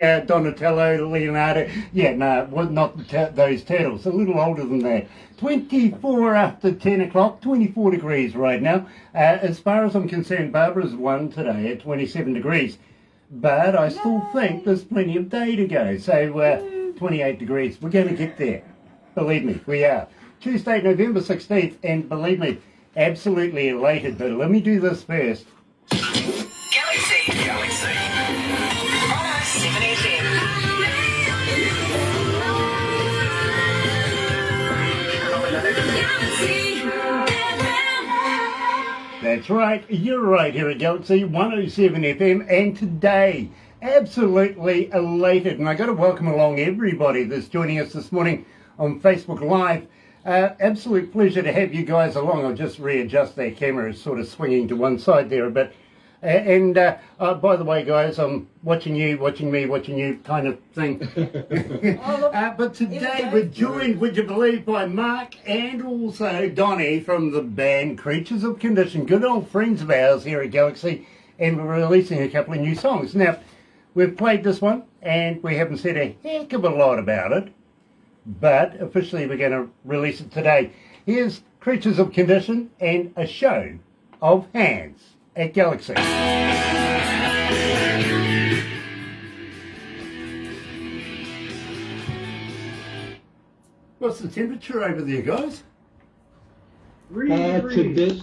Donatello, Leonardo. Yeah, no, well, not those turtles. A little older than that. 24 after 10 o'clock, 24 degrees right now. As far as I'm concerned, Barbara's won today at 27 degrees. But I still think there's plenty of day to go. So 28 degrees. We're going to get there. Believe me, we are. Tuesday, November 16th. And believe me, absolutely elated. But let me do this first. Galaxy 107fm. That's right, you're right here at Galaxy 107 FM, and today, absolutely elated, and I got to welcome along everybody that's joining us this morning on Facebook Live. Absolute pleasure to have you guys along. I'll just readjust that camera, it's sort of swinging to one side there a bit. And by the way, guys, I'm watching you, watching me, watching you kind of thing. But today we're joined, would you believe, by Mark and also Donnie from the band Creatures of Condition, good old friends of ours here at Galaxy, and we're releasing a couple of new songs. Now, we've played this one, and we haven't said a heck of a lot about it, but officially we're going to release it today. Here's Creatures of Condition and a show of hands at Galaxy. What's the temperature over there, guys? Today,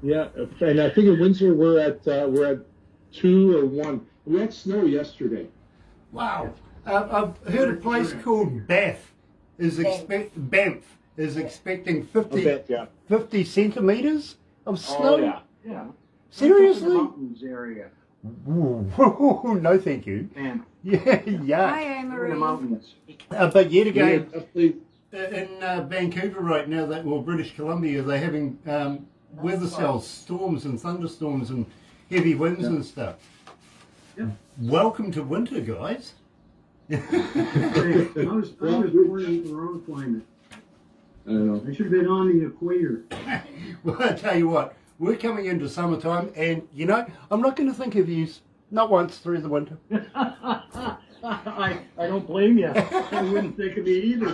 yeah, and I think in Windsor we're at 2 or 1. We had snow yesterday. Wow. I've heard a place called Banff is expecting 50 centimetres of snow. Oh, yeah. Yeah. Seriously? Mountains area. Ooh, no, thank you. Man. Yeah. Hi, In the Marie. mountains. But yet again, Yeah, in Vancouver right now, British Columbia, they're having weather cells, storms and thunderstorms and heavy winds and stuff. Yeah. Welcome to winter, guys. I was born in the wrong climate. I know. I should have been on the equator. Well, I tell you what, we're coming into summertime, and you know, I'm not going to think of you not once through the winter. I don't blame you. I wouldn't think of it either.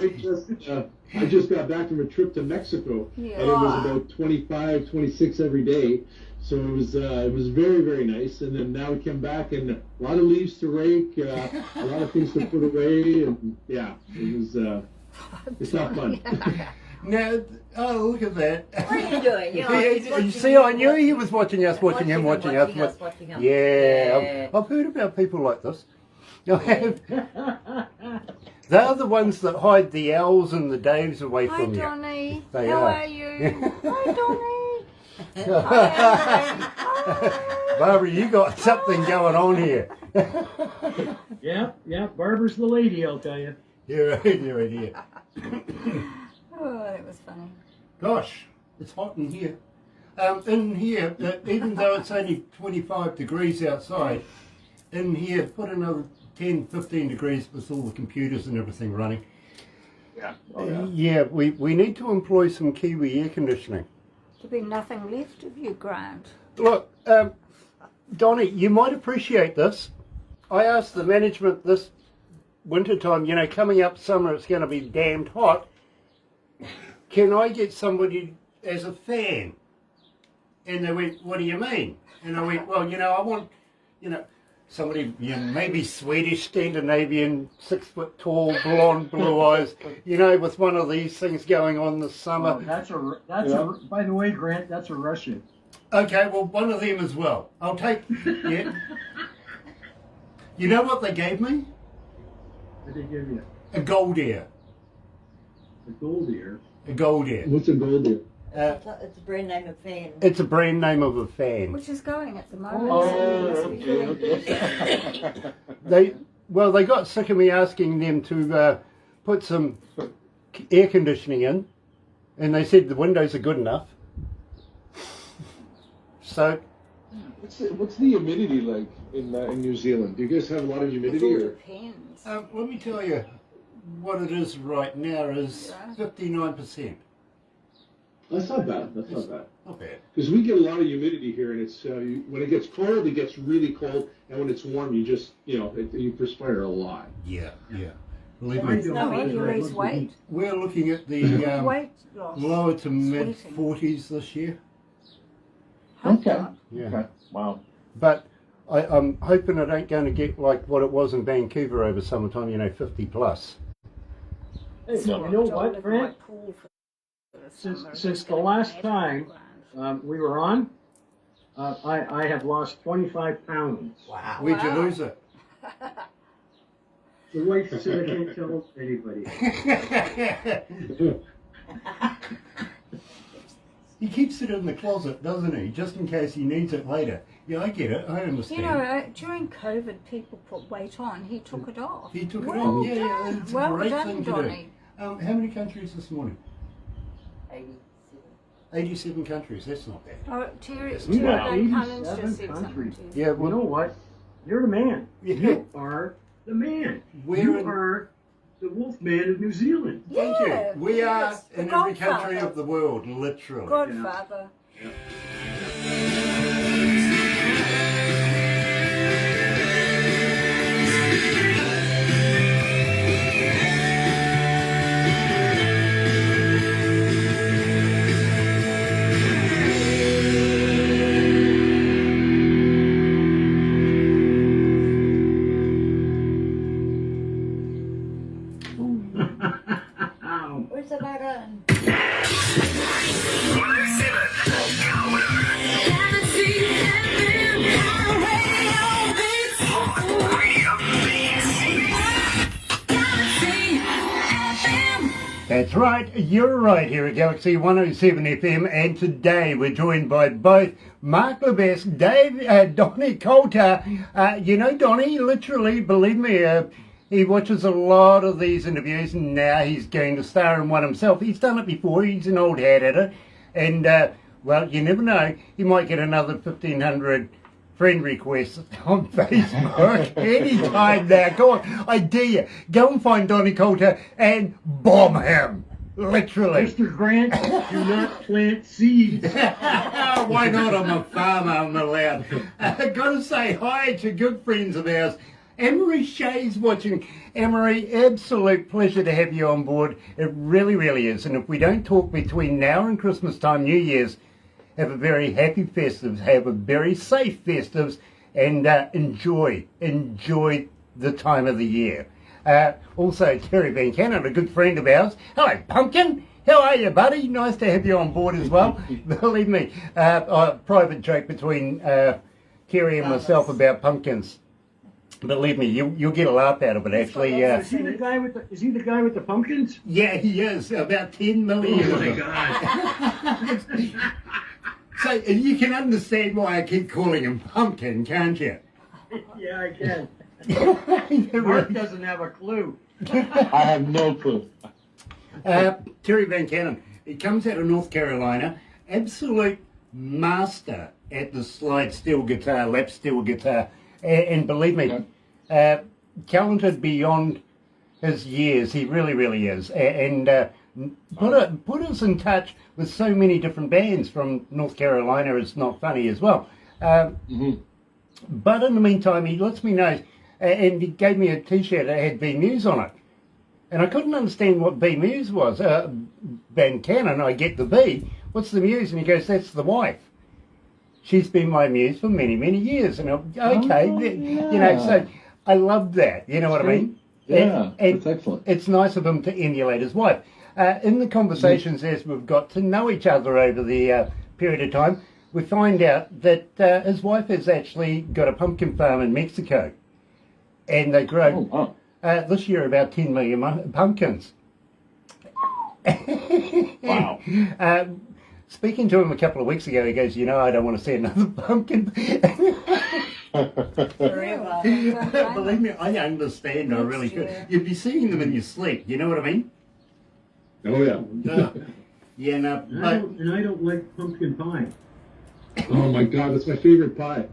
I just got back from a trip to Mexico, Yeah. and it was about 25, 26 every day. So it was very, very nice. And then now we come back, and a lot of leaves to rake, a lot of things to put away, and yeah, it was. It's not fun. Now, oh, look at that. What are you doing? You see, I knew he was watching us, watching him. Yeah, I've heard about people like this. I have. They're the ones that hide the owls and the Daves away Hi, from you. Donnie. They How are. are you? Hi, Donnie. Barbara, you got something going on here. Yeah, Barbara's the lady, I'll tell you. You're right here. Oh, that was funny. Gosh, it's hot in here. In here, even though it's only 25 degrees outside, in here, put another 10, 15 degrees with all the computers and everything running. Yeah. Yeah, we need to employ some Kiwi air conditioning. There'll be nothing left of you, Grant. Look, Donnie, you might appreciate this. I asked the management this winter time, you know, coming up summer, it's going to be damned hot. Can I get somebody as a fan? And they went, what do you mean? And I went, well, you know, I want, you know, somebody, you know, maybe Swedish, Scandinavian, 6 foot tall, blonde, blue eyes, you know, with one of these things going on this summer. By the way, Grant, that's a Russian. Okay, well, one of them as well. I'll take, yeah. You know what they gave me? What did they give you? A gold ear. A gold ear. A gold ear. What's a gold ear? It's a brand name of fan. It's a brand name of a fan. Which is going at the moment. okay. They got sick of me asking them to put some air conditioning in, and they said the windows are good enough. So, What's the humidity like in New Zealand? Do you guys have a lot of humidity? It all Or? depends. let me tell you what it is right now is 59%. That's not bad. That's not bad. Not bad. Because we get a lot of humidity here, and it's when it gets cold, it gets really cold, and when it's warm, you just you perspire a lot. Yeah. Believe I me, don't No, think you I lose love the weight. heat. we're looking at the Weight loss. lower to mid Sweating. 40s this year. Hope Okay. not. Yeah. Okay. Wow. But I'm hoping it ain't going to get like what it was in Vancouver over summertime, 50 plus. Hey, No. you know Don't what, live in Fran? my pool for the summer. Since It's the getting last bad time, ground. we were on, I have lost 25 pounds. Wow. Where'd you Wow. lose it? The wife said I can't tell anybody. He keeps it in the closet, doesn't he? Just in case he needs it later. Yeah, I get it. I understand. You know, during COVID, people put weight on. He took it off. He took it Well off. Yeah, done. it's a Well great done, thing to Donnie. do. How many countries this morning? 87 countries. That's not bad. Oh, Terry, Yes, We Terry got Van Cunning's 87 just said something countries. to you. Yeah, You well, know what? You're the man. Yeah. You are the man. We're You in- are the Wolfman of New Zealand. thank Yeah, you. We are yes, in the every country Godfather. of the world, literally. Godfather. Where's the button? That's right, you're right here at Galaxy 107 FM, and today we're joined by both Mark Levesque, Donnie Coulter. Donnie, literally, believe me, he watches a lot of these interviews, and now he's going to star in one himself. He's done it before, he's an old hat at it, and, you never know, he might get another 1,500 friend requests on Facebook anytime now. Go on, I dare you. Go and find Donnie Coulter and bomb him. Literally. Mr. Grant, do not plant seeds. Why not? I'm a farmer, I'm allowed. Gotta say hi to good friends of ours. Emery Shea's watching. Emery, absolute pleasure to have you on board. It really, really is. And if we don't talk between now and Christmas time, New Year's, have a very happy festives, have a very safe festives, and enjoy the time of the year. Also, Terry Van Cannon, a good friend of ours. Hello, Pumpkin. How are you, buddy? Nice to have you on board as well. Believe me, a private joke between Terry and myself about pumpkins. Believe me, you'll get a laugh out of it, actually. Is he the guy with the pumpkins? Yeah, he is. About 10 million. Oh my God. So you can understand why I keep calling him Pumpkin, can't you? Yeah, I can. You're Mark right. doesn't have a clue. I have no clue. Terry Van Cannon, he comes out of North Carolina, absolute master at the slide steel guitar, lap steel guitar, and believe me, talented beyond his years. He really, really is, and put us in touch with so many different bands from North Carolina. It's not funny as well. But in the meantime, he lets me know, and he gave me a T-shirt that had B Muse on it. And I couldn't understand what B Muse was. Van Cannon, I get the B. What's the Muse? And he goes, that's the wife. She's been my muse for many, many years. And I'm, okay, so I love that. You know what I mean? Yeah, And that's excellent. it's nice of him to emulate his wife. In the conversations as we've got to know each other over the period of time, we find out that his wife has actually got a pumpkin farm in Mexico. And they grow, Oh, wow. this year, about 10 million pumpkins. Wow. Speaking to him a couple of weeks ago, he goes, I don't want to see another pumpkin. Forever. Believe me, I understand. I really could. year. You'd be seeing them in your sleep. You know what I mean? Oh yeah. Yeah, no, And I don't like pumpkin pie. Oh my God, that's my favorite pie.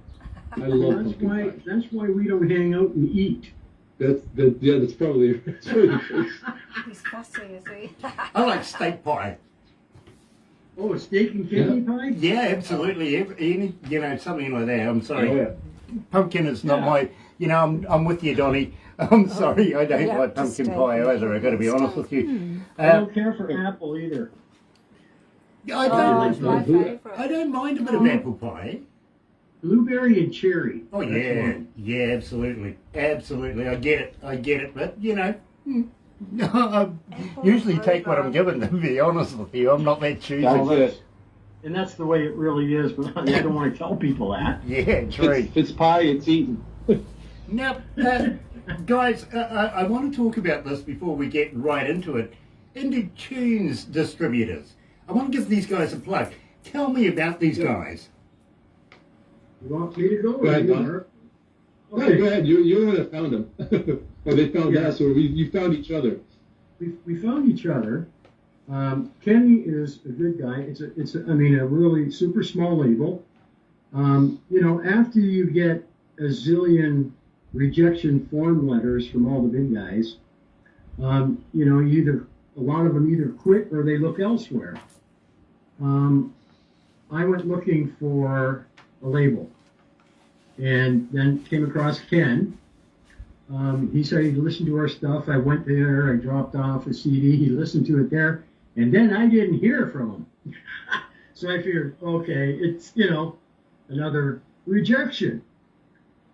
I love That's pumpkin why. pie. That's why we don't hang out and eat. That's probably the case. He's fussy, is he? I like steak pie. Oh, steak and kidney pie? Yeah, absolutely. Any, something like that. I'm sorry. Oh, yeah. Pumpkin is not my. I'm with you, Donnie. I'm sorry. I don't like pumpkin pie either. I got to be honest with you. I don't care for apple either. I Oh, it's my don't. favourite. I don't mind a bit of apple pie. Blueberry and cherry. Oh That's yeah, one. yeah, absolutely. I get it. But I usually take what I'm given. To be honest with you, I'm not that choosy. That's it. And that's the way it really is, but I don't want to tell people that. Yeah, true. If it's pie, it's eaten. Now, guys, I want to talk about this before we get right into it. Indie Tunes distributors. I want to give these guys a plug. Tell me about these guys. You want me to go? Go ahead, Don. Or- No, Okay. go ahead. You're the one that found them. Or they found Yeah. us, or you found each other. We found each other. Kenny is a good guy. It's a really super small label. After you get a zillion rejection form letters from all the big guys, either a lot of them either quit or they look elsewhere. I went looking for a label, and then came across Ken. He said he'd listened to our stuff. I went there. I dropped off a CD. He listened to it there, and then I didn't hear from him. So I figured, okay, it's another rejection.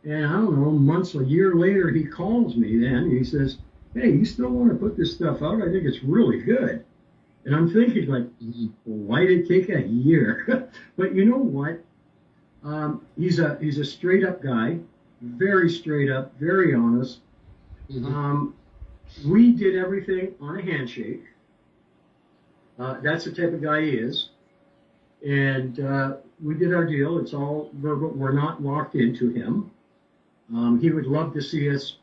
And I don't know, a year later, he calls me. Then he says, "Hey, you still want to put this stuff out? I think it's really good." And I'm thinking, like, why did it take a year? But you know what? He's a straight up guy, very straight up, very honest. We did everything on a handshake. That's the type of guy he is. And we did our deal. It's all verbal. We're not locked into him. He would love to see us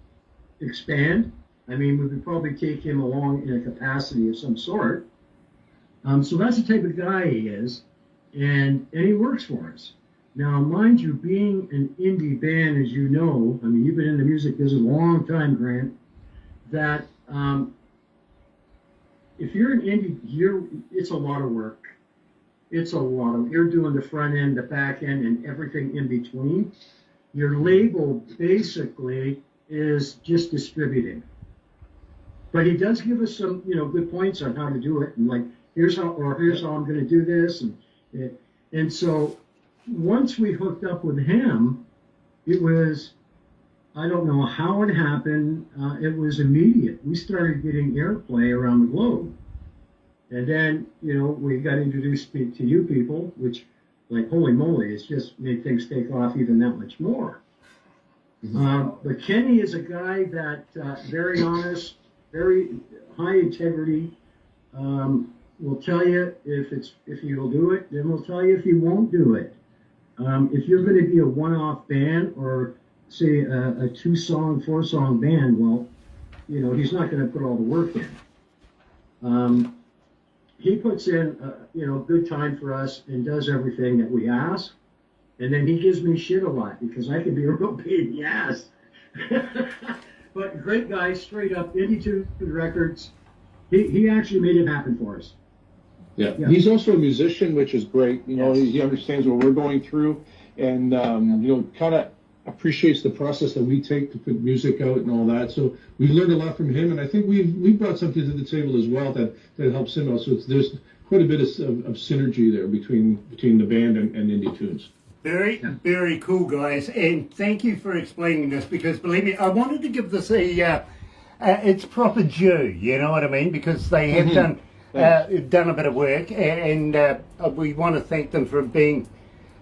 expand. I mean, we would probably take him along in a capacity of some sort. So that's the type of guy he is. And he works for us. Now, mind you, being an indie band, as you know, I mean, you've been in the music business a long time, Grant, that if you're an indie, it's a lot of work. You're doing the front end, the back end, and everything in between. Your label basically is just distributing. But he does give us some, good points on how to do it, and like, here's how I'm going to do this, and so once we hooked up with him, it was, I don't know how it happened. It was immediate. We started getting airplay around the globe. And then, we got introduced to you people, which, like, holy moly, it's just made things take off even that much more. But Kenny is a guy that, very honest, very high integrity, will tell you if you'll do it, then we'll tell you if you won't do it. If you're going to be a one-off band or, say, a 2-song, 4-song band, well, he's not going to put all the work in. He puts in, good time for us and does everything that we ask. And then he gives me shit a lot because I can be a real pain in the ass. But great guy, straight up, Indie Tune Records. He actually made it happen for us. Yeah. Yeah. He's also a musician, which is great. He understands what we're going through, and kind of appreciates the process that we take to put music out and all that. So we learned a lot from him, and I think we brought something to the table as well that helps him out. So there's quite a bit of synergy there between the band and Indie Tunes. Very, very cool, guys, and thank you for explaining this, because believe me, I wanted to give this its proper due. You know what I mean? Because they have done a bit of work, and we want to thank them for being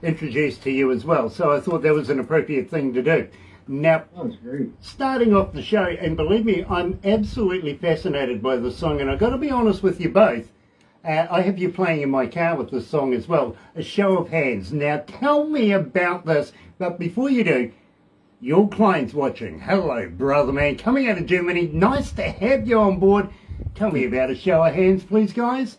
introduced to you as well. So I thought that was an appropriate thing to do. Now, That was great. starting off the show, and believe me, I'm absolutely fascinated by the song, and I've got to be honest with you both. I have you playing in my car with this song as well, A Show of Hands. Now, tell me about this, but before you do, your client's watching. Hello, brother man, coming out of Germany. Nice to have you on board. Tell me about A Show of Hands, please, guys.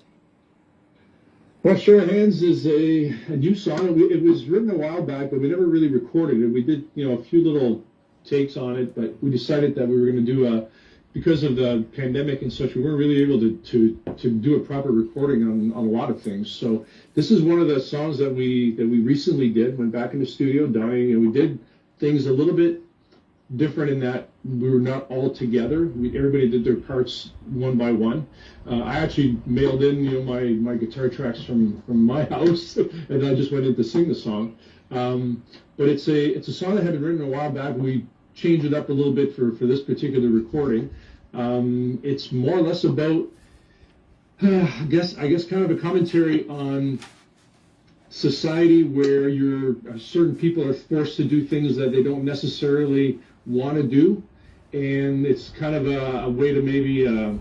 Well, Show of Hands is a new song. It was written a while back, but we never really recorded it. We did, a few little takes on it, but we decided that we were going to do because of the pandemic and such, we weren't really able to do a proper recording on a lot of things. So this is one of the songs that we recently did. Went back in the studio, Donnie, and we did things a little bit different in that we were not all together. Everybody did their parts one by one. I actually mailed in, my guitar tracks from my house, and I just went in to sing the song. But it's a song that had been written a while back. We changed it up a little bit for this particular recording. It's more or less about, I guess, kind of a commentary on society where certain people are forced to do things that they don't necessarily want to do, and it's kind of a way to maybe a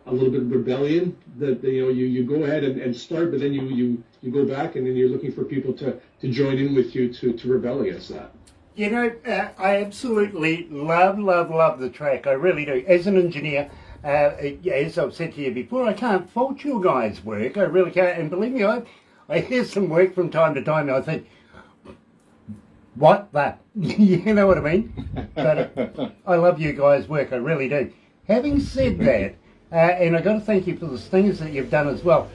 little bit of rebellion that you go ahead and start, but then you go back and then you're looking for people to join in with you to rebel against that. I absolutely love the track. I really do. As an engineer, as I've said to you before, I can't fault your guys' work. I really can't. And believe me, I hear some work from time to time and I think, what the? You know what I mean? But I love you guys' work. I really do. Having said that, and I've got to thank you for the things that you've done as well.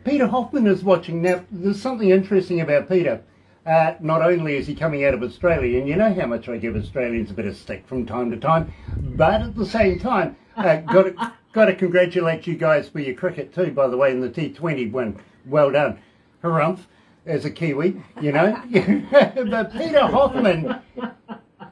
Peter Hoffman is watching. Now, there's something interesting about Peter. Not only is he coming out of Australia, and you know how much I give Australians a bit of stick from time to time, but at the same time, got to congratulate you guys for your cricket too, by the way, in the T20 win. Well done. Harumph, as a Kiwi, But Peter Hoffman,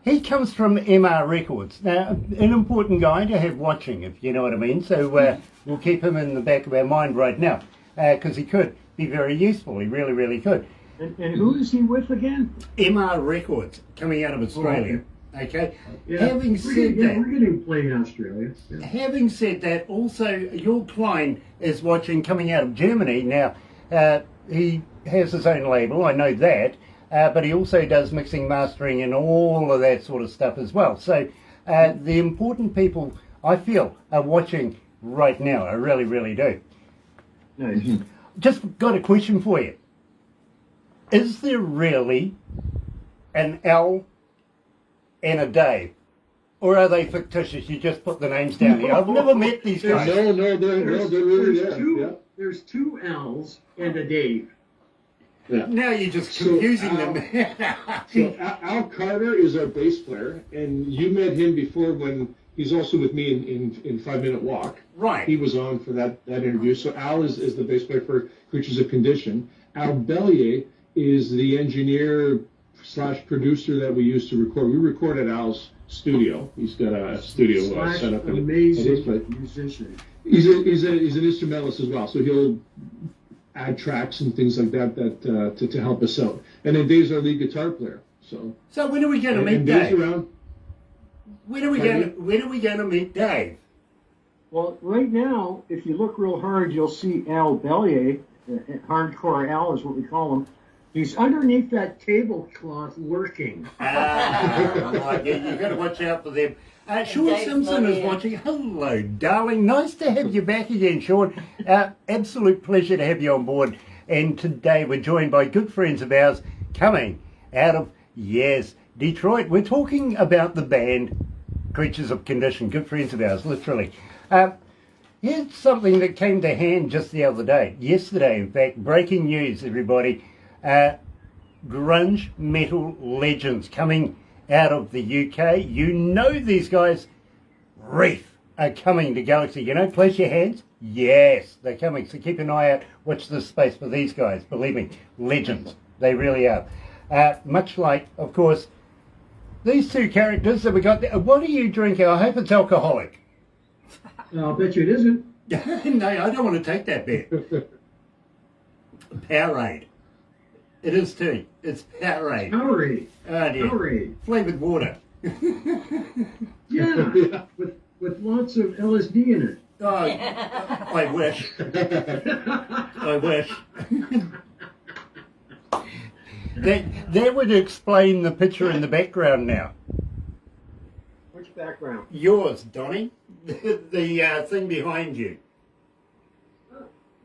he comes from MR Records. Now, an important guy to have watching, if you know what I mean. So we'll keep him in the back of our mind right now, because he could be very useful. He really, really could. And who is he with again? MR Records, coming out of Australia. Okay. Yeah, Having said that, we're getting played in Australia. Yeah. having said that, also your client is watching, coming out of Germany. Now, he has his own label, I know that, but he also does mixing, mastering, and all of that sort of stuff as well. So the important people, I feel, are watching right now. I really, really do. Nice. Just got a question for you. Is there really an L and a Dave? Or are they fictitious? You just put the names down here. I've never met these guys. No, they're really there. Yeah. There's two L's and a Dave. Yeah. Now you're just confusing them. So Al Carter is our bass player, and you met him before when he's also with me in 5 Minute Walk. Right. He was on for that interview. So Al is the bass player for Creatures of Condition. Al Bellier is the engineer / producer that we use to record. We record at Al's studio. He's got a studio set up. Amazing musician. He's an instrumentalist as well, so he'll add tracks and things like that to help us out. And then Dave's our lead guitar player. So when are we going to meet Dave's Dave? around. When are we going to meet Dave? Well, right now, if you look real hard, you'll see Al Bellier. Hardcore Al is what we call him. He's underneath that tablecloth lurking. Right, you've got to watch out for them. Sean Dave's Simpson not is here. watching. Hello, darling. Nice to have you back again, Sean. Absolute pleasure to have you on board. And today we're joined by good friends of ours coming out of, Detroit. We're talking about the band Creatures of Condition. Good friends of ours, literally. Here's something that came to hand just the other day. Yesterday, in fact, breaking news, everybody. Grunge metal legends coming out of the UK. You know these guys, Reef, are coming to Galaxy. Place your hands. Yes, they're coming. So keep an eye out. Watch this space for these guys. Believe me, legends. They really are. Much like, of course, these two characters that we got there. What are you drinking? I hope it's alcoholic. I'll bet you it isn't. No, I don't want to take that bet. Powerade. It is too. It's Powerade. Powerade. Oh dear. Powerade. Flavoured water. Yeah, with lots of LSD in it. Oh, I wish. I wish. That would explain the picture in the background now. Which background? Yours, Donnie. The thing behind you.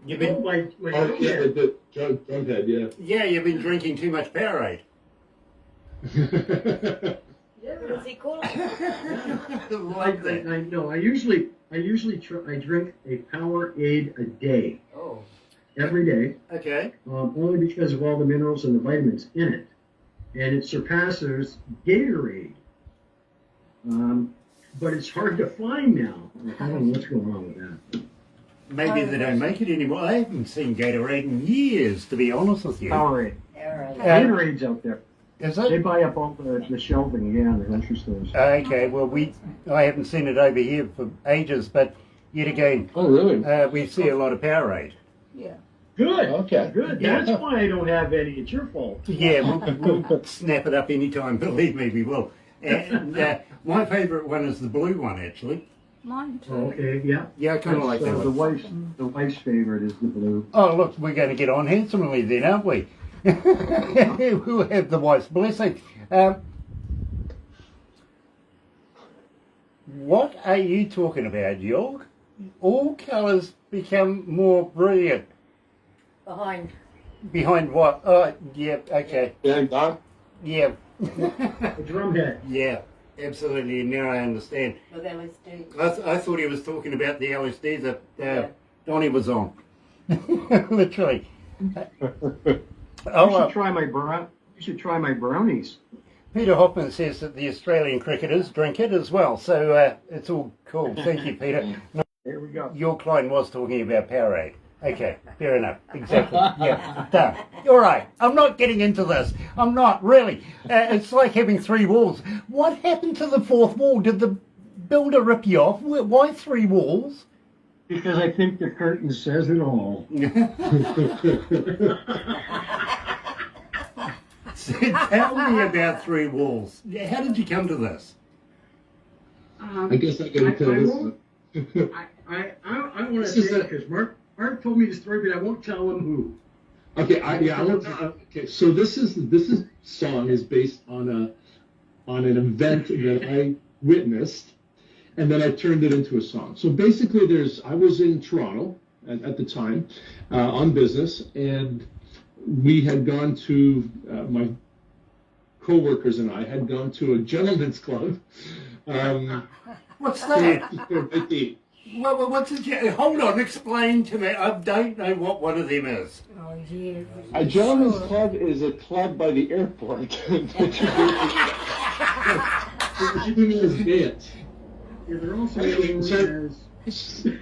You've been, My Oh, yeah, the Drumhead, yeah. yeah, you've been drinking too much Powerade. What is he called? Like that. No, I usually I drink a Powerade a day, Oh. every day, Okay. only because of all the minerals and the vitamins in it, and it surpasses Gatorade. But it's hard to find now. I don't know what's going on with that. Maybe they don't make it anymore. I haven't seen Gatorade in years, to be honest with you. Powerade. Alright. Gatorade's out there. Is They it? buy up all the shelving, yeah, in the grocery stores. Okay, well, I haven't seen it over here for ages, but yet again, Oh, really? we see a lot of Powerade. Yeah. Good. Okay. Good. Yeah. That's why I don't have any. It's your fault. Yeah, we'll snap it up anytime, believe me, we will. And my favourite one is the blue one, actually. Mine too. Okay. Yeah. Yeah, I kind of like that the one. wife's favorite is the blue. Oh, look, we're going to get on handsomely then, aren't we? We'll have the wife's blessing. What are you talking about, York? All colours become more brilliant. Behind. Behind what? Oh, yeah, okay. Yeah, Don? Yeah. A drumhead. Yeah, absolutely. Now I understand. With LSD. I thought he was talking about the LSD that Yeah. Donnie was on. Literally. You Oh, should try my You should try my brownies. Peter Hoffman says that the Australian cricketers drink it as well, so it's all cool. Thank you, Peter. No, There we go. your client was talking about Powerade. Okay, fair enough. Exactly. Yeah, done. All right. I'm not getting into this. I'm not, really. It's like having three walls. What happened to the fourth wall? Did the builder rip you off? Why three walls? Because I think the curtain says it all. Tell me about three walls. How did you come to this? I guess I gotta tell this. I want to This say is it because Mark told me the story, but I won't tell him who. Okay, okay. So this song is based on an event that I witnessed, and then I turned it into a song. So basically, I was in Toronto at the time on business, and we had gone to my co-workers and I had gone to a gentleman's club. What's that? At the What's a hold on, explain to me. I don't know what one of them is. Oh, yeah. A gentleman's club is a club by the airport. What you doing is dance. Yeah, they're also Anyway, known so-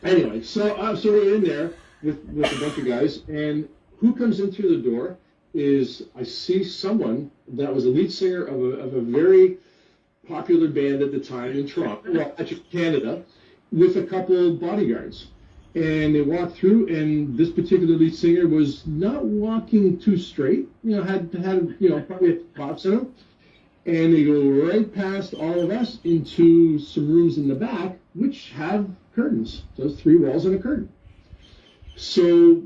Anyway, so we're in there with a bunch of guys, and who comes in through the door is I see someone that was a lead singer of a very popular band at the time in Toronto, well, actually Canada, with a couple bodyguards. And they walked through, and this particular lead singer was not walking too straight, had probably a pops in him. And they go right past all of us into some rooms in the back, which have curtains. So it's three walls and a curtain. So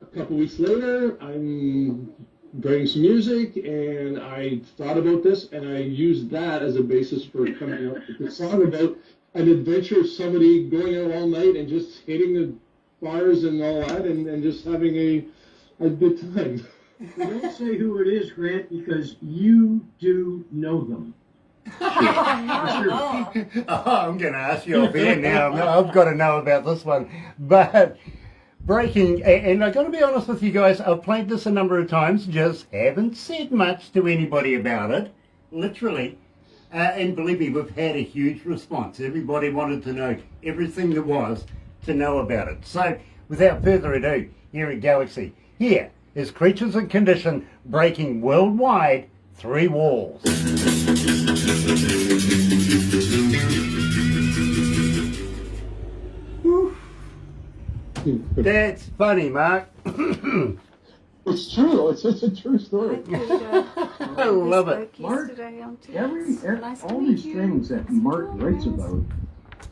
a couple weeks later, I'm writing some music, and I thought about this, and I used that as a basis for coming up with a song about an adventure of somebody going out all night and just hitting the fires and all that, and just having a good time. Don't say who it is, Grant, because you do know them. Oh, I'm going to ask you off here now. I've got to know about this one. But breaking, and I've got to be honest with you guys, I've played this a number of times, just haven't said much to anybody about it, literally. And believe me, we've had a huge response. Everybody wanted to know everything there was to know about it. So, without further ado, here at Galaxy, here is Creatures and Condition breaking worldwide three walls. That's funny, Mark. It's true. It's a true story. I love it. Mark, Yesterday on Nice to all meet these you. things that Mark writes about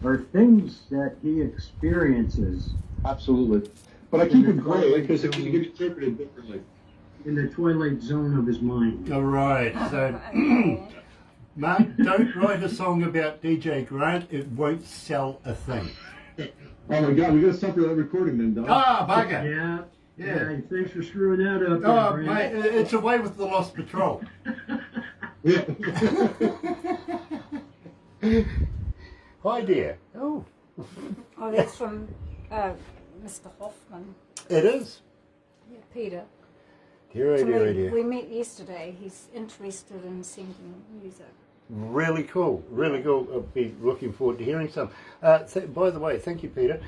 are things that he experiences Absolutely. But I keep it gray Because it can get interpreted differently. in the twilight zone of his mind. All right, so Mark, don't write a song about DJ Grant. It won't sell a thing. Oh my God, we gotta stop that recording then, Don. Ah, bugger. Yeah. Yeah. Thanks for screwing that up. Oh, Grant. mate, it's away with the Lost Patrol. Yeah. Hi, dear. Oh, Oh, that's from Mr. Hoffman. it is. Yeah, Peter. Dear, oh So dear, oh dear. we met yesterday. He's interested in sending music. Really cool, really cool. I'll be looking forward to hearing some. By the way, thank you, Peter.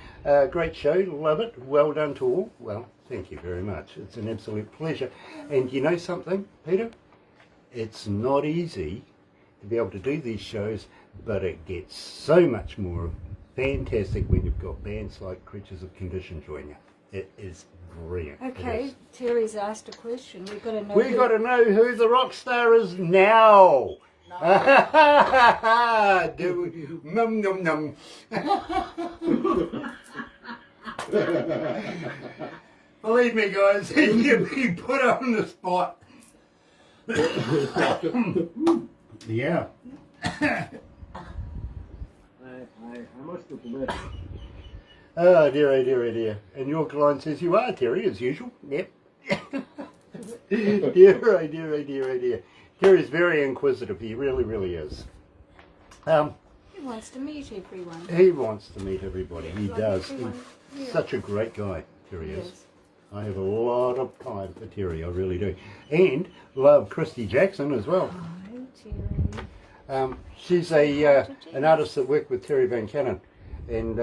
Great show, love it. Well done to all. Well, thank you very much. It's an absolute pleasure. And you know something, Peter? It's not easy to be able to do these shows, but it gets so much more fantastic when you've got bands like Creatures of Condition join you. It is brilliant. It Okay, is. Terry's asked a question. We've got to know. We've got to know who the rock star is now. Do we? Num num num. Believe me, guys, you've been put on the spot. Yeah. I must have lived. Oh dear, oh dear, oh dear. And your client says you are, Terry, as usual. Yep. Dear, oh dear, oh dear, oh dear. Terry's very inquisitive. He really, really is. He wants to meet everyone. He wants to meet everybody. He Like does. everyone, He's yeah. such a great guy, Terry is. Yes. I have a lot of time for Terry, I really do. And love Christy Jackson as well. Hi, Terry. She's an artist that worked with Terry Van Cannon. And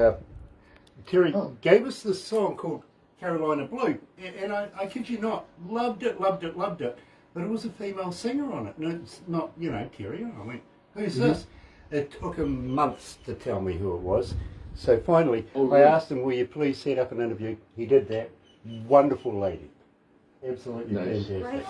Terry gave us this song called Carolina Blue. And I kid you not, loved it, loved it, loved it. But it was a female singer on it. And it's not, you know, Terry. I went, who's this? It took him months to tell me who it was. So finally, I asked him, will you please set up an interview? He did that. Wonderful lady. Absolutely fantastic. Great.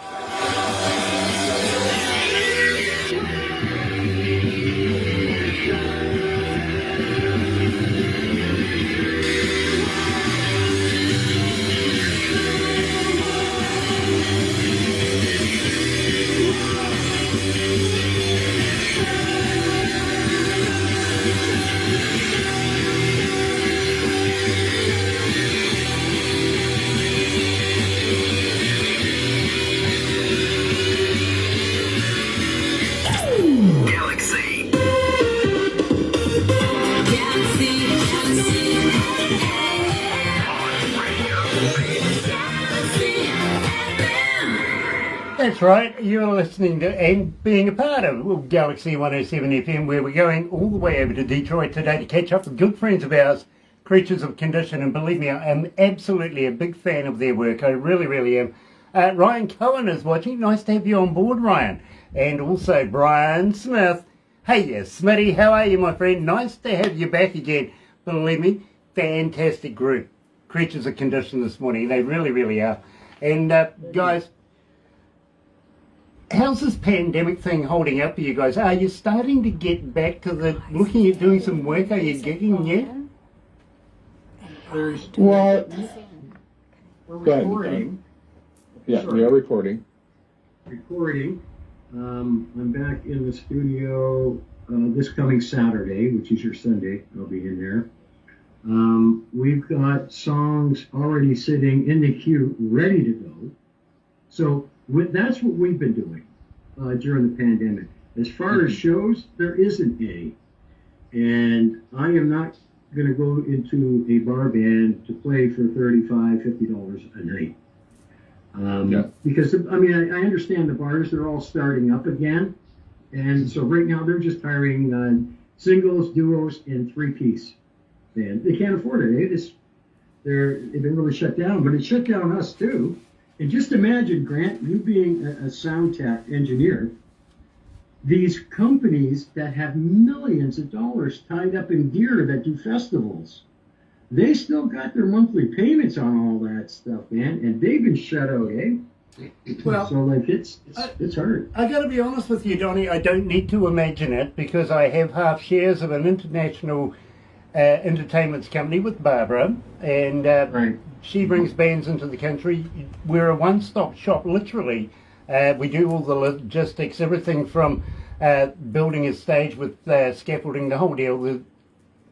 That's right, you're listening to and being a part of Galaxy 107 FM, where we're going all the way over to Detroit today to catch up with good friends of ours, Creatures of Condition, and believe me, I am absolutely a big fan of their work. I really, really am. Ryan Cohen is watching. Nice to have you on board, Ryan. And also Brian Smith. Hey, yes, Smitty, how are you, my friend? Nice to have you back again. Believe me, fantastic group. Creatures of Condition this morning. They really, really are. And guys, how's this pandemic thing holding up for you guys? Are you starting to get back to the looking at doing some work? Are you gigging yet? There's Well, we're Go ahead, recording. yeah, Sorry. we are recording. Recording. I'm back in the studio this coming Saturday, which is your Sunday. I'll be in there. We've got songs already sitting in the queue, ready to go. So that's what we've been doing during the pandemic. As far as shows, there isn't any. And I am not going to go into a bar band to play for $35, $50 a night. Because, I mean, I understand the bars, they're all starting up again. And so right now they're just hiring singles, duos, and three-piece band. They can't afford it. They've been really shut down, but it shut down us too. And just imagine, Grant, you being a sound tech engineer, these companies that have millions of dollars tied up in gear that do festivals, they still got their monthly payments on all that stuff, man, and they've been shut out, eh? Well, so like it's hard. I got to be honest with you, Donnie. I don't need to imagine it because I have half shares of an international entertainment company with Barbara, and Right. she brings bands into the country. We're a one-stop shop, literally. We do all the logistics, everything from building a stage with scaffolding, the whole deal,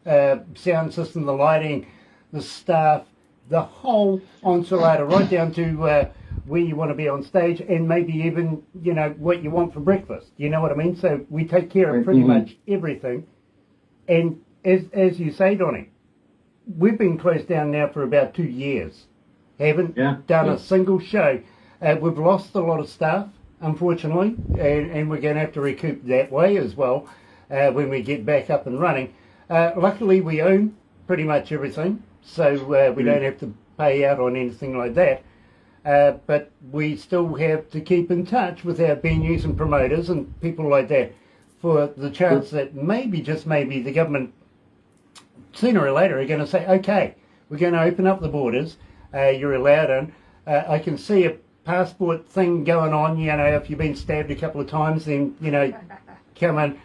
the sound system, the lighting, the staff, the whole enchilada, right down to where you want to be on stage, and maybe even, you know, what you want for breakfast. You know what I mean? So we take care of pretty much everything. And as you say, Donnie, we've been closed down now for about 2 years. Haven't done a single show. We've lost a lot of staff, unfortunately, and we're going to have to recoup that way as well when we get back up and running. Luckily, we own pretty much everything, so we don't have to pay out on anything like that. But we still have to keep in touch with our venues and promoters and people like that for the chance that maybe, just maybe, the government sooner or later are going to say, okay, we're going to open up the borders, you're allowed in. I can see a passport thing going on, you know, if you've been stabbed a couple of times, then, you know, come in.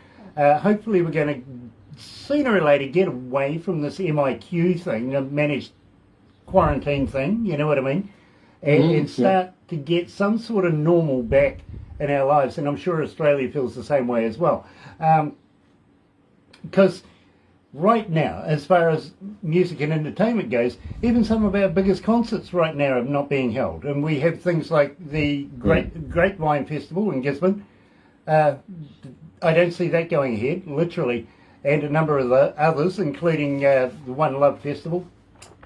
Hopefully we're going to sooner or later get away from this MIQ thing, the managed quarantine thing, you know what I mean, and start to get some sort of normal back in our lives. And I'm sure Australia feels the same way as well. Because right now, as far as music and entertainment goes, even some of our biggest concerts right now are not being held. And we have things like the Grapevine Festival in Gisborne. I don't see that going ahead, literally, and a number of the others, including the One Love Festival.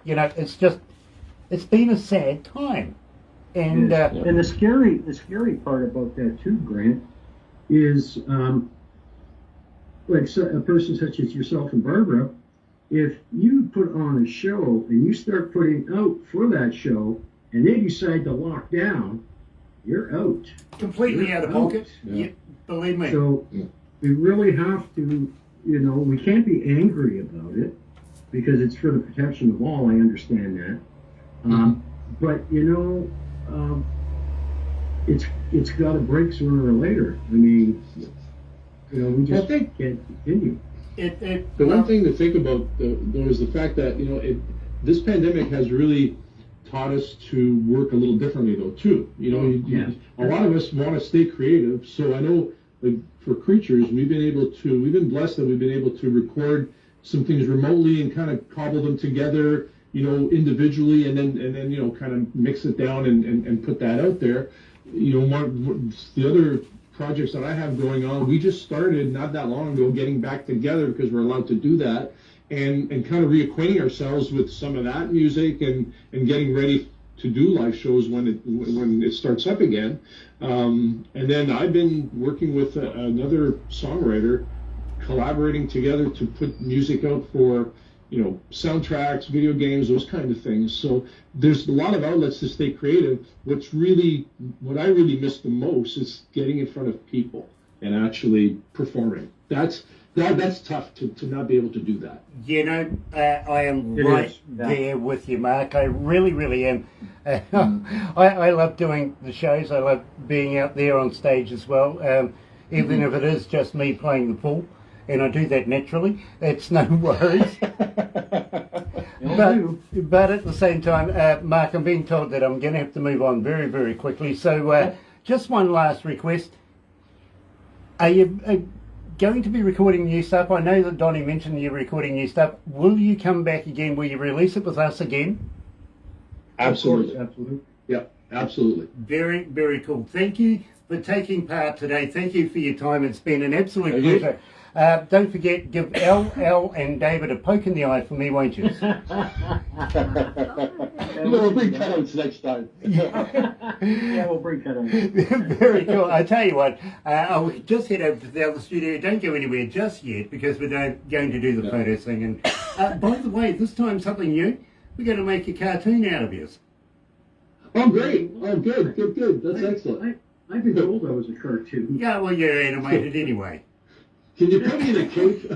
You know, it's been a sad time. And and the scary part about that too, Grant, is like a person such as yourself and Barbara, if you put on a show and you start putting out for that show and they decide to lock down, you're out. Completely out of pocket. Yeah, believe me. So we really have to, you know, we can't be angry about it because it's for the protection of all. I understand that. But, you know, it's got to break sooner or later. I mean, you know, we just can't continue. The one thing to think about, though, is the fact that, you know, this pandemic has really taught us to work a little differently, though, too. You know, a lot of us want to stay creative. So I know, like, for Creatures, we've been blessed that we've been able to record some things remotely and kind of cobble them together, you know, individually, and then you know, kind of mix it down and put that out there. You know, the other projects that I have going on, we just started not that long ago getting back together because we're allowed to do that, and kind of reacquainting ourselves with some of that music and getting ready to do live shows when it starts up again. And then I've been working with another songwriter, collaborating together to put music out for, you know, soundtracks, video games, those kind of things. So there's a lot of outlets to stay creative. What I really miss the most is getting in front of people and actually performing. That's tough to not be able to do that. You know, I am there with you, Mark. I really, really am. I love doing the shows. I love being out there on stage as well, even if it is just me playing the pool. And I do that naturally. It's no worries. But at the same time, Mark, I'm being told that I'm going to have to move on very, very quickly. So just one last request. Are you going to be recording new stuff? I know that Donnie mentioned you're recording new stuff. Will you come back again? Will you release it with us again? Absolutely. Absolutely. Yeah, absolutely. Very, very cool. Thank you for taking part today. Thank you for your time. It's been an absolute pleasure. Don't forget, give L, and David a poke in the eye for me, won't you? We'll bring cutouts next time. Yeah, we'll bring cutouts. Very cool. I tell you what, I'll just head over to the other studio. Don't go anywhere just yet because we're going to do the photo thing. And by the way, this time something new. We're going to make a cartoon out of yours. Oh, great. Oh, good. That's excellent. I've been told I was a cartoon. Yeah, well, you're animated anyway. Can you put me in a cake?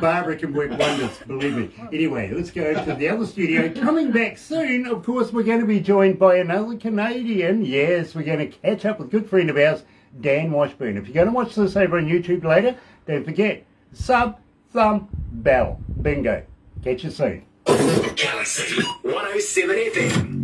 Barbara can work wonders, believe me. Anyway, let's go to the other studio. Coming back soon, of course, we're going to be joined by another Canadian. Yes, we're going to catch up with a good friend of ours, Dan Washburn. If you're going to watch this over on YouTube later, don't forget, sub, thumb, bell. Bingo. Catch you soon. Galaxy 107 FM.